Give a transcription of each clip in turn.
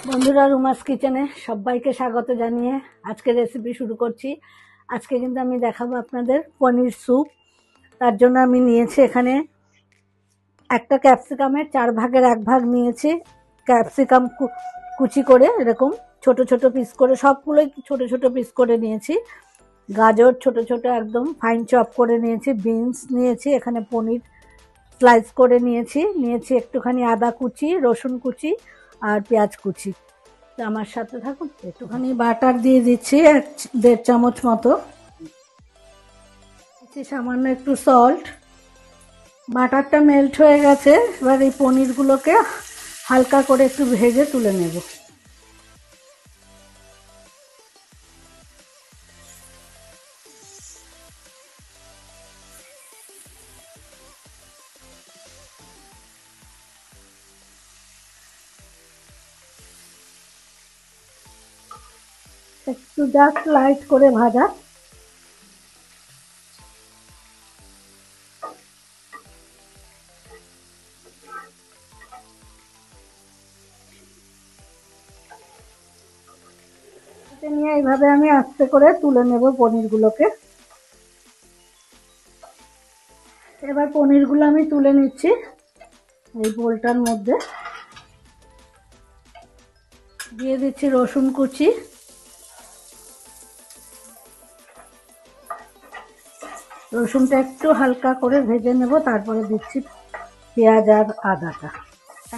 বন্ধুরা, রুমাস কিচেনে সবাইকে স্বাগত জানিয়ে আজকে রেসিপি শুরু করছি। আজকে কিন্তু আমি দেখাবো আপনাদের পনির স্যুপ। তার জন্য আমি নিয়েছি এখানে একটা ক্যাপসিকামের 4 ভাগের 1 ভাগ নিয়েছি। ক্যাপসিকাম কুচি করে এরকম ছোট ছোট পিস করে, সবগুলোই ছোট ছোট পিস করে নিয়েছি। গাজর ছোট ছোট একদম ফাইন চপ করে নিয়েছি। বিনস নিয়েছি, এখানে পনির স্লাইস করে নিয়েছি একটুখানি আদা কুচি, রসুন কুচি আর পেঁয়াজ কুচি। আমার সাথে থাকুন। একটুখানি বাটার দিয়ে দিচ্ছি 1.5 চামচ মতো, সামান্য একটু সল্ট। বাটারটা মেল্ট হয়ে গেছে, এবার এই পনিরগুলোকে হালকা করে একটু ভেজে তুলে নেব। একটু জাস্ট লাইট করে ভাজা। নিয়ে এইভাবে আমি আস্তে করে তুলে নেব পনিরগুলোকে। এবার পনিরগুলো আমি তুলে নিচ্ছি এই বোলটার মধ্যে। দিয়ে দিচ্ছি রসুন কুচি, রসুনটা একটু হালকা করে ভেজে নেব, তারপরে দিচ্ছি পেঁয়াজ আর আদাটা।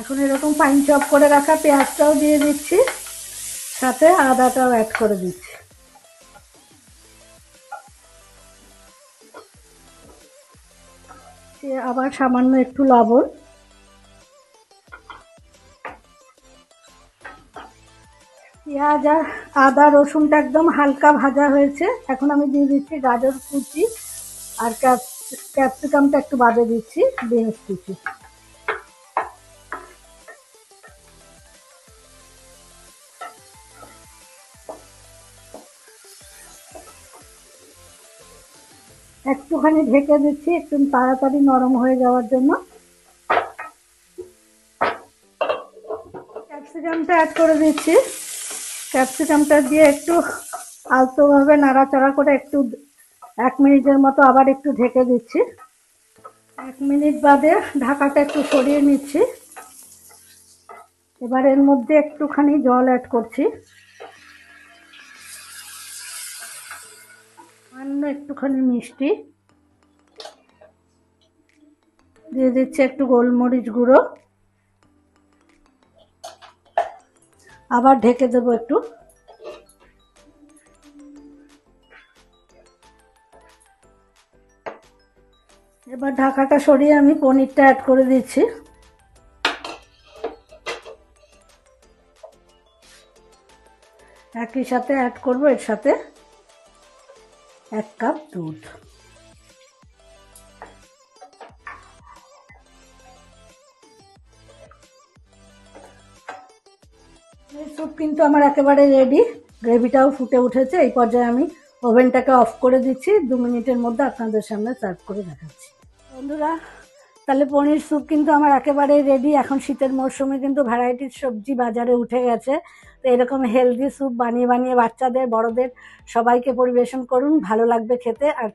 এখন এরকম ফাইন চপ করে রাখা পেঁয়াজটাও দিয়ে দিচ্ছি, সাথে আদাটাও অ্যাড করে দিচ্ছি। আবার সামান্য একটু লবণ। পেঁয়াজ আর আদা রসুনটা একদম হালকা ভাজা হয়েছে। এখন আমি দিয়ে দিচ্ছি গাজর কুচি আর ক্যাপসিকামটা একটু বাদে দিচ্ছি, বিনস কুচি। একটুখানি ঢেকে দিচ্ছি একটু তাড়াতাড়ি নরম হয়ে যাওয়ার জন্য। ক্যাপসিকামটা অ্যাড করে দিচ্ছি। ক্যাপসিকামটা দিয়ে একটু আলতোভাবে নাড়াচাড়া করে একটু 1 মিনিটের মতো আবার একটু ঢেকে দিচ্ছি। 1 মিনিট বাদে ঢাকাটা একটু সরিয়ে নিচ্ছি। এবার এর মধ্যে একটুখানি জল অ্যাড করছি, সামান্য একটুখানি মিষ্টি দিয়ে দিচ্ছি, একটু গোলমরিচ গুঁড়ো। আবার ঢেকে দেবো একটু। এবার ঢাকাটা সরিয়ে আমি পনিরটা অ্যাড করে দিচ্ছি। একই সাথে অ্যাড করব এর সাথে 1 কাপ দুধ। স্যুপ কিন্তু আমার একেবারে রেডি, গ্রেভিটাও ফুটে উঠেছে। এই পর্যায়ে আমি ওভেনটাকে অফ করে দিচ্ছি। 2 মিনিটের মধ্যে আপনাদের সামনে সার্ভ করে দেখাচ্ছি। বন্ধুরা, তাহলে পনির স্যুপ কিন্তু আমার একেবারে রেডি। এখন শীতের মরশুমে কিন্তু ভ্যারাইটির সবজি বাজারে উঠে গেছে, তো এরকম হেলদি স্যুপ বানিয়ে বানিয়ে বাচ্চাদের বড়দের সবাইকে পরিবেশন করুন, ভালো লাগবে খেতে। আর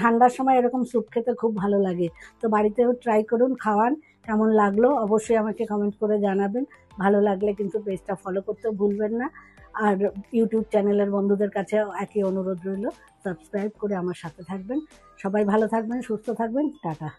ঠান্ডার সময় এরকম স্যুপ খেতে খুব ভালো লাগে। তো বাড়িতেও ট্রাই করুন, খাওয়ান। কেমন লাগলো অবশ্যই আমাকে কমেন্ট করে জানাবেন। ভালো লাগলে কিন্তু পেজটা ফলো করতে ভুলবেন না। আর ইউটিউব চ্যানেলের বন্ধুদের কাছেও একই অনুরোধ রইল, সাবস্ক্রাইব করে আমার সাথে থাকবেন। সবাই ভালো থাকবেন, সুস্থ থাকবেন। টাটা।